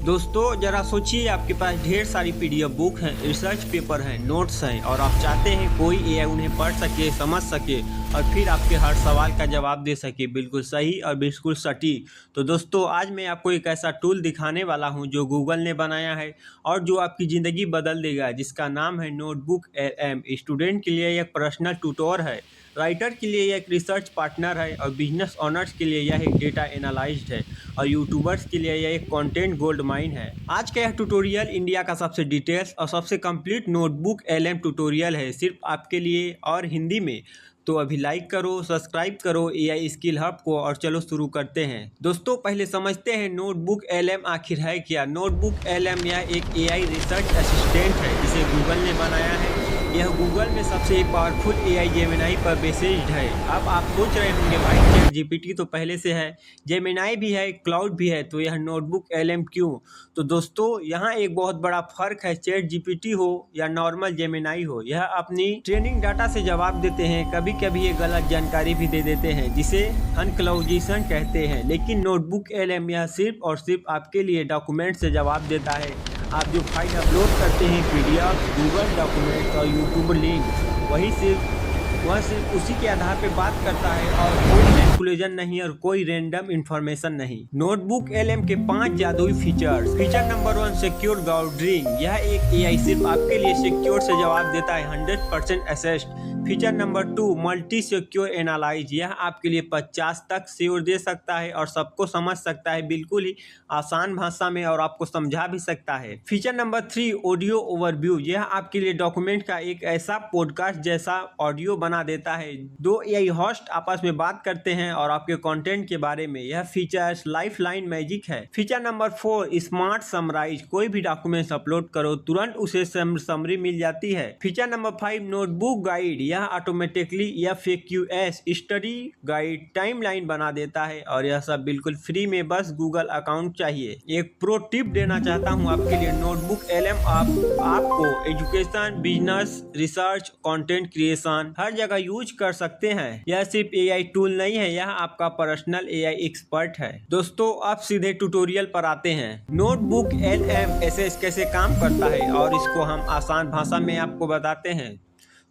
दोस्तों जरा सोचिए, आपके पास ढेर सारी पीडीएफ बुक हैं, रिसर्च पेपर हैं, नोट्स हैं और आप चाहते हैं कोई एआई उन्हें पढ़ सके, समझ सके और फिर आपके हर सवाल का जवाब दे सके बिल्कुल सही और बिल्कुल सटीक। तो दोस्तों आज मैं आपको एक ऐसा टूल दिखाने वाला हूं जो गूगल ने बनाया है और जो आपकी ज़िंदगी बदल देगा, जिसका नाम है नोटबुक एलएम। स्टूडेंट के लिए एक पर्सनल ट्यूटर है, राइटर के लिए यह एक रिसर्च पार्टनर है और बिजनेस ऑनर्स के लिए यह एक डेटा एनालिस्ट है और यूट्यूबर्स के लिए यह एक कंटेंट गोल्ड माइन है। आज का यह ट्यूटोरियल इंडिया का सबसे डिटेल्स और सबसे कंप्लीट नोटबुक एलएम ट्यूटोरियल है, सिर्फ आपके लिए और हिंदी में। तो अभी लाइक करो, सब्सक्राइब करो एआई स्किल हब को और चलो शुरू करते हैं। दोस्तों पहले समझते हैं नोटबुक एलएम आखिर है क्या। नोटबुक एलएम यह एक एआई रिसर्च असिस्टेंट है जिसे गूगल ने बनाया है। यह गूगल में सबसे पावरफुल एआई जेमिनी पर बेस्ड है। अब आप सोच रहे होंगे भाई चैट जीपीटी तो पहले से है, जेमिनी भी है, क्लाउड भी है, तो यह नोटबुक एलएम क्यों? तो दोस्तों यहाँ एक बहुत बड़ा फर्क है, चैट जीपीटी हो या नॉर्मल जेमिनी हो, यह अपनी ट्रेनिंग डाटा से जवाब देते हैं, कभी कभी ये गलत जानकारी भी दे देते हैं जिसे अनक्लाउजेशन कहते हैं। लेकिन नोटबुक एलएम यह सिर्फ और सिर्फ आपके लिए डॉक्यूमेंट से जवाब देता है। आप जो फाइल अपलोड करते हैं, पीडीएफ, गूगल डॉक्यूमेंट और यूट्यूब लिंक, वह सिर्फ उसी के आधार पर बात करता है और कोई मैनिपुलेशन नहीं और कोई रैंडम इंफॉर्मेशन नहीं। नोटबुक एलएम के 5 जादुई फीचर्स। फीचर नंबर 1, सिक्योर गार्डरिंग। यह एक एआई सिर्फ आपके लिए सिक्योर से जवाब देता है, 100% assist. Feature number 2, multi secure analyse. यह आपके लिए 50 तक सिक्योर दे सकता है और सबको समझ सकता है बिल्कुल ही आसान भाषा में और आपको समझा भी सकता है। Feature number 3, audio overview. यह आपके लिए डॉक्यूमेंट का एक ऐसा पॉडकास्ट जैसा ऑडियो बना देता है। दो एआई होस्ट आपस में बात करते हैं और आपके कंटेंट के बारे में। यह फीचर्स लाइफलाइन मैजिक है। Feature number 4, smart summarize. कोई भी डॉक्यूमेंट्स अपलोड करो, तुरंत उसे समरी मिल जाती है। Feature number 5, notebook guide. यह automatically FAQs study guide timeline बना देता है और यह सब बिल्कुल फ्री में, बस गूगल अकाउंट चाहिए। एक प्रो टिप देना चाहता हूं आपके लिए, नोटबुक एलएम आपको education, business, research, content creation हर जगह यूज कर सकते हैं। यह सिर्फ एआई टूल नहीं है, यह आपका पर्सनल एआई एक्सपर्ट है। दोस्तों अब सीधे ट्यूटोरियल पर आते हैं। नोटबुक एलएम कैसे काम करता है और इसको हम आसान भाषा में आपको बताते हैं।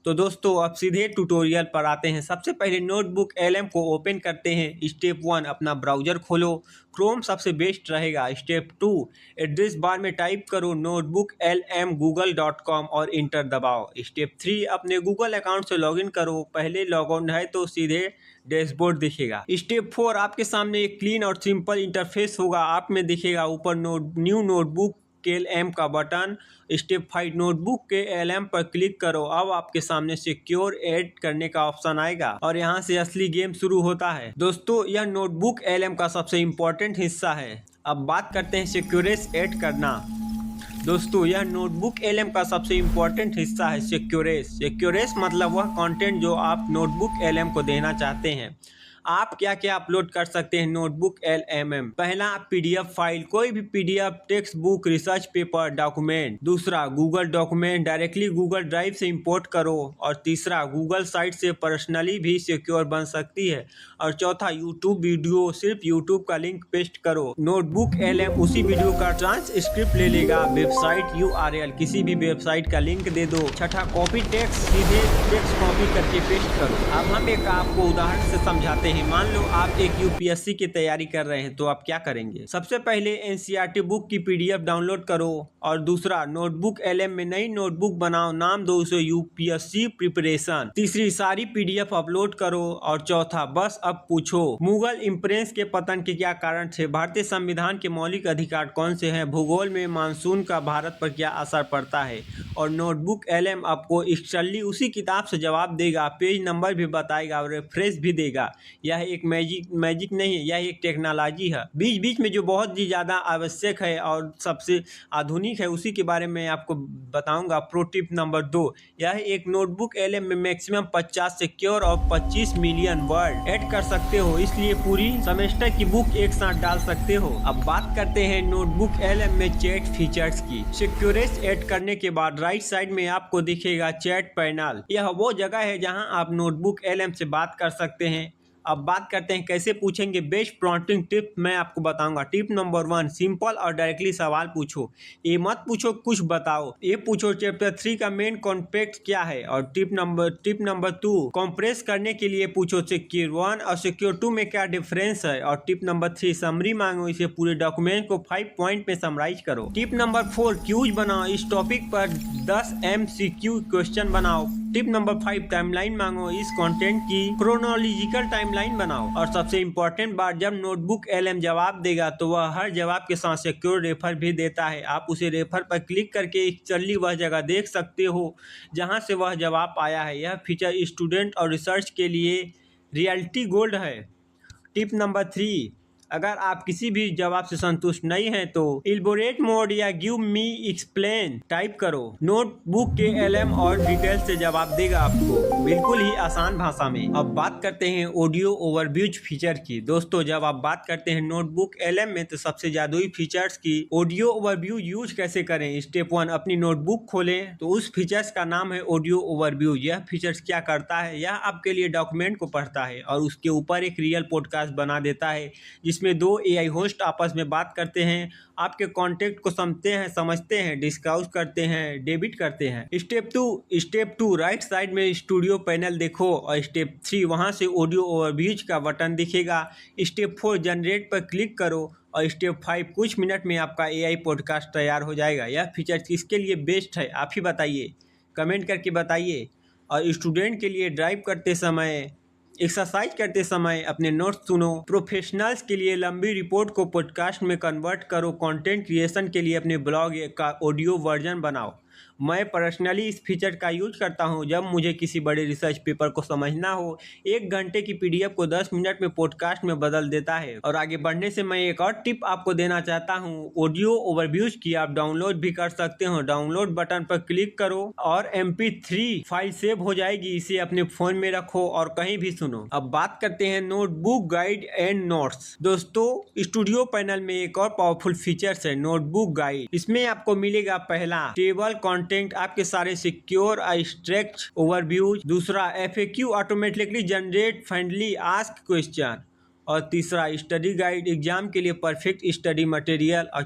तो दोस्तों अब सीधे ट्यूटोरियल पर आते हैं। सबसे पहले नोटबुक एलएम को ओपन करते हैं। स्टेप 1, अपना ब्राउजर खोलो, क्रोम सबसे बेस्ट रहेगा। स्टेप 2, एड्रेस बार में टाइप करो notebooklm.google.com और इंटर दबाओ। स्टेप 3, अपने गूगल अकाउंट से लॉगिन करो, पहले लॉग इन है तो सीधे डैशबोर्ड दिखेगा। स्टेप 4, आपके सामने एक क्लीन और सिंपल इंटरफेस होगा, आप में दिखेगा ऊपर न्यू नोटबुक एलएम का बटन। स्टेप 5, नोटबुक के एलएम पर क्लिक करो। अब आपके सामने सिक्योर ऐड करने का ऑप्शन आएगा और यहाँ से असली गेम शुरू होता है। दोस्तों यह नोटबुक एलएम का सबसे इम्पोर्टेंट हिस्सा है। अब बात करते हैं सिक्योरेस ऐड करना। दोस्तों यह नोटबुक एलएम का सबसे इम्पोर्टेंट हिस्सा है, सिक्योरेस मतलब वह कंटेंट जो आप नोटबुक एलएम को देना चाहते हैं। आप क्या क्या अपलोड कर सकते हैं नोटबुक एलएम? पहला, पीडीएफ फाइल, कोई भी PDF, textbook, research paper, document. दूसरा, Google document directly Google drive से इंपोर्ट करो। और तीसरा, गूगल साइट से पर्सनली भी सिक्योर बन सकती है। और चौथा, यूट्यूब वीडियो, सिर्फ यूट्यूब का लिंक पेस्ट करो, नोटबुक एलएम उसी वीडियो का ट्रांसक्रिप्ट ले लेगा। वेबसाइट URL, किसी भी वेबसाइट का लिंक दे दो। छठा, कॉपी टेक्स्ट, सीधे टेक्स्ट कॉपी करके पेस्ट करो। अब हम एक आपको उदाहरण से समझाते हैं। मान लो आप एक यूपीएससी की तैयारी कर रहे हैं, तो आप क्या करेंगे? सबसे पहले एनसीईआरटी बुक की पीडीएफ डाउनलोड करो और दूसरा, नोटबुक एलएम में नई नोटबुक बनाओ, नाम दो उसे यूपीएससी प्रिपरेशन। तीसरी, सारी पीडीएफ अपलोड करो और चौथा, बस अब पूछो गूगल इम्प्रेस के पतन के क्या कारण थे, भारतीय संविधान के मौलिक अधिकार कौन से हैं, भूगोल में मानसून का भारत पर क्या असर पड़ता है। और नोटबुक एलएम आपको एक्चुअली उसी किताब से जवाब देगा, पेज नंबर भी बताएगा और रेफरेंस भी देगा। यह एक मैजिक नहीं है, यह एक टेक्नोलॉजी है। बीच बीच में जो बहुत ही ज़्यादा आवश्यक है और सबसे आधुनिक है, उसी के बारे में आपको बताऊंगा। प्रो टिप नंबर 2, यह एक नोटबुक एलएम में मैक्सिमम 50 सिक्योर और 25 मिलियन वर्ड ऐड कर सकते हो, इसलिए पूरी सेमेस्टर की बुक एक साथ डाल सकते हो। अब बात करते हैं नोटबुक एलएम में चैट फीचर्स की। सिक्योरेस ऐड करने के बाद राइट साइड में आपको दिखेगा चैट पैनल। यह वो जगह है जहां आप नोटबुक एलएम से बात कर सकते हैं। अब बात करते हैं कैसे पूछेंगे बेस्ट प्रॉम्प्टिंग टिप मैं आपको बताऊंगा। टिप नंबर 1, सिंपल और डायरेक्टली सवाल पूछो। ये मत पूछो कुछ बताओ, ये पूछो चैप्टर 3 का मेन कॉन्सेप्ट क्या है। और टिप नंबर 2, कंप्रेस करने के लिए पूछो सिक्योर 1 और सिक्योर 2 में क्या डिफरेंस है। और टिप नंबर 3, समरी मांगो, इसे पूरे डॉक्यूमेंट को 5 पॉइंट में समराइज करो। टिप नंबर 4, क्यूज बनाओ, इस टॉपिक पर 10 MCQ क्वेश्चन बनाओ। टिप नंबर 5, टाइमलाइन मांगो, इस कंटेंट की क्रोनोलॉजिकल टाइमलाइन बनाओ। और सबसे इंपॉर्टेंट बात, जब नोटबुक LM जवाब देगा तो वह हर जवाब के साथ सिक्योर रेफर भी देता है। आप उसे रेफर पर क्लिक करके एक्चुअली वह जगह देख सकते हो जहां से वह जवाब आया है। यह फीचर स्टूडेंट और रिसर्च के लिए रियलिटी गोल्ड है। टिप नंबर 3, अगर आप किसी भी जवाब से संतुष्ट नहीं हैं तो इलबोरेट मोड या गिव मी एक्सप्लेन टाइप करो। नोटबुक के LM और डिटेल से जवाब देगा आपको बिल्कुल ही आसान भाषा में। अब बात करते हैं ऑडियो ओवरव्यूज फीचर की। दोस्तों, जब आप बात करते हैं नोटबुक LM में तो सबसे जादुई फीचर्स की ऑडियो ओवरव्यू यूज कैसे करें। स्टेप 1, अपनी नोटबुक खोलें तो उस फीचर्स का नाम है ऑडियो ओवरव्यू। यह फीचर्स क्या करता है, यह आपके लिए डॉक्यूमेंट को पढ़ता है और उसके ऊपर एक रियल पॉडकास्ट बना देता है जिसमें 2 AI होस्ट आपस में बात करते हैं, आपके कॉन्टेक्ट को समझते हैं, डिस्कस करते हैं, डेबिट करते हैं। स्टेप 2, राइट साइड में स्टूडियो पैनल देखो। और स्टेप 3, वहां से ऑडियो ओवरव्यूज का बटन दिखेगा। स्टेप 4, जनरेट पर क्लिक करो। और स्टेप 5, कुछ मिनट में आपका AI पॉडकास्ट तैयार हो जाएगा। यह फीचर किसके लिए बेस्ट है आप ही बताइए, कमेंट करके बताइए। और स्टूडेंट के लिए ड्राइव करते समय, एक्सरसाइज करते समय अपने नोट्स सुनो। प्रोफेशनल्स के लिए लंबी रिपोर्ट को पॉडकास्ट में कन्वर्ट करो। कंटेंट क्रिएशन के लिए अपने ब्लॉग का ऑडियो वर्जन बनाओ। मैं पर्सनली इस फीचर का यूज करता हूं जब मुझे किसी बड़े रिसर्च पेपर को समझना हो। 1 घंटे की PDF को 10 मिनट में पॉडकास्ट में बदल देता है। और आगे बढ़ने से मैं एक और टिप आपको देना चाहता हूं। ऑडियो ओवरव्यूज की आप डाउनलोड भी कर सकते हो। डाउनलोड बटन पर क्लिक करो और MP3 फाइल सेव हो जाएगी। इसे अपने फोन में रखो और कहीं भी सुनो। अब बात करते हैं नोटबुक गाइड एंड नोट्स। दोस्तों, स्टूडियो पैनल में एक और पावरफुल फीचर्स है नोटबुक गाइड। इसमें आपको मिलेगा पहला, टेबल कंटेंट, आपके सारे सिक्योर स्ट्रेच ओवरव्यूज। दूसरा, FAQ automatically generate friendly ask question. और तीसरा, स्टडी गाइड, एग्जाम के लिए परफेक्ट स्टडी मटेरियल। और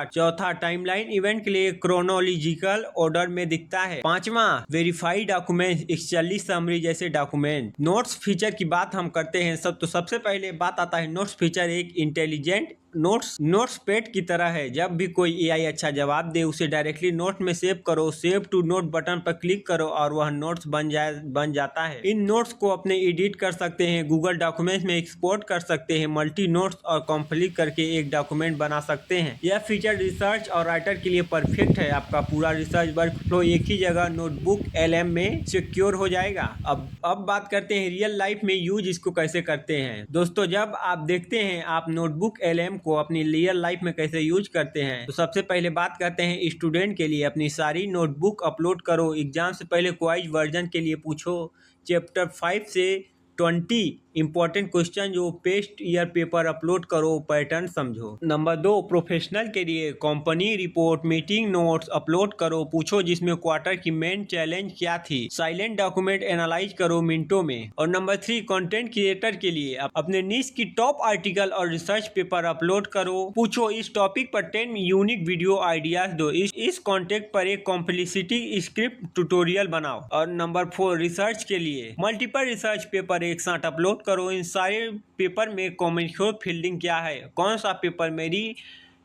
चौथा टाइमलाइन इवेंट के लिए क्रोनोलॉजिकल ऑर्डर में दिखता है। पांचवा, वेरीफाइड डॉक्यूमेंट, एक्चुअली समरी जैसे डॉक्यूमेंट। नोट्स फीचर की बात हम करते हैं तो सबसे पहले बात आता है नोट्स फीचर एक इंटेलिजेंट नोट्स पैड की तरह है। जब भी कोई AI अच्छा जवाब दे उसे डायरेक्टली नोट में सेव करो। सेव टू नोट बटन पर क्लिक करो और वह नोट्स बन जाता है। इन नोट्स को अपने एडिट कर सकते हैं, गूगल डॉक्यूमेंट्स में एक्सपोर्ट कर सकते हैं, मल्टी नोट्स और कंप्लीट करके एक डॉक्यूमेंट बना सकते हैं। यह फीचर रिसर्च और राइटर के लिए परफेक्ट है। आपका पूरा रिसर्च वर्कफ्लो एक ही जगह नोटबुक LM में सिक्योर हो जाएगा। अब बात करते हैं रियल लाइफ में यूज इसको कैसे करते हैं। दोस्तों, जब आप देखते हैं आप नोटबुक LM को अपनी रियल लाइफ में कैसे यूज करते हैं तो सबसे पहले बात करते हैं स्टूडेंट के लिए। अपनी सारी नोटबुक अपलोड करो। एग्जाम से पहले क्वाइज वर्जन के लिए पूछो। चैप्टर 5 से 20 इंपॉर्टेंट क्वेश्चन जो पेस्ट ईयर पेपर अपलोड करो, पैटर्न समझो। नंबर 2, प्रोफेशनल के लिए company report, meeting notes upload करो। पूछो जिसमें क्वार्टर की मेन चैलेंज क्या थी। साइलेंट डॉक्यूमेंट एनालाइज करो मिनटों में। और नंबर 3, कंटेंट क्रिएटर के लिए अपने निश की टॉप आर्टिकल और रिसर्च पेपर अपलोड करो। पूछो इस टॉपिक पर 10 यूनिक वीडियो आइडियाज दो। इस कॉन्टेक्ट पर एक कॉम्प्लिसिटी स्क्रिप्ट ट्यूटोरियल बनाओ। और नंबर 4, रिसर्च के लिए मल्टीपल रिसर्च पेपर एक साथ अपलोड करो। इन सारे पेपर में कॉमेंट फील्डिंग क्या है, कौन सा पेपर मेरी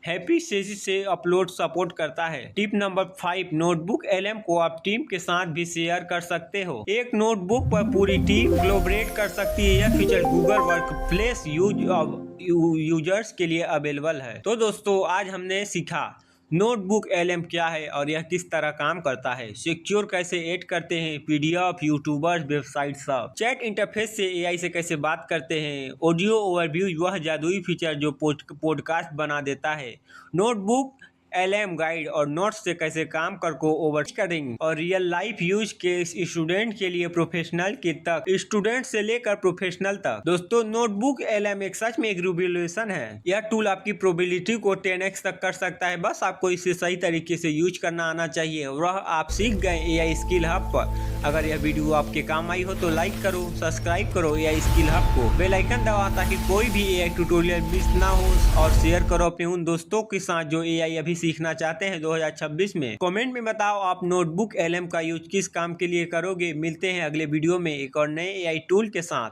हैप्पी से अपलोड सपोर्ट करता है। टिप नंबर 5, नोटबुक LM को आप टीम के साथ भी शेयर कर सकते हो। एक नोटबुक पर पूरी टीम कोलैबोरेट कर सकती है। यह फीचर गूगल वर्कप्लेस यूजर्स के लिए अवेलेबल है। तो दोस्तों, आज हमने सीखा नोटबुक LM क्या है और यह किस तरह काम करता है, सिक्योर कैसे ऐड करते हैं, PDF, यूट्यूबर्स, वेबसाइट सब, चैट इंटरफेस से AI से कैसे बात करते हैं, ऑडियो ओवरव्यू वह जादुई फीचर जो पॉडकास्ट बना देता है, नोटबुक LM गाइड और नोट्स से कैसे काम को ओवरकटिंग और रियल लाइफ यूज के स्टूडेंट के लिए प्रोफेशनल के तक, स्टूडेंट से लेकर प्रोफेशनल तक। दोस्तों, नोटबुक LM एक सच में एक रिवोल्यूशन है। यह टूल आपकी प्रोबेबिलिटी को 10x तक कर सकता है। बस आपको इसे सही तरीके से यूज करना आना चाहिए। वह आप सीख गए AI स्किल हब पर। अगर यह वीडियो आपके काम आई हो तो लाइक करो, सब्सक्राइब करो या स्किल हब को बेल आइकन दबाओ ताकि कोई भी AI ट्यूटोरियल मिस ना हो, और शेयर करो अपने उन दोस्तों के साथ जो AI अभी सीखना चाहते हैं 2026 में। कमेंट में बताओ आप नोटबुक LM का यूज किस काम के लिए करोगे। मिलते हैं अगले वीडियो में एक और नए AI टूल के साथ।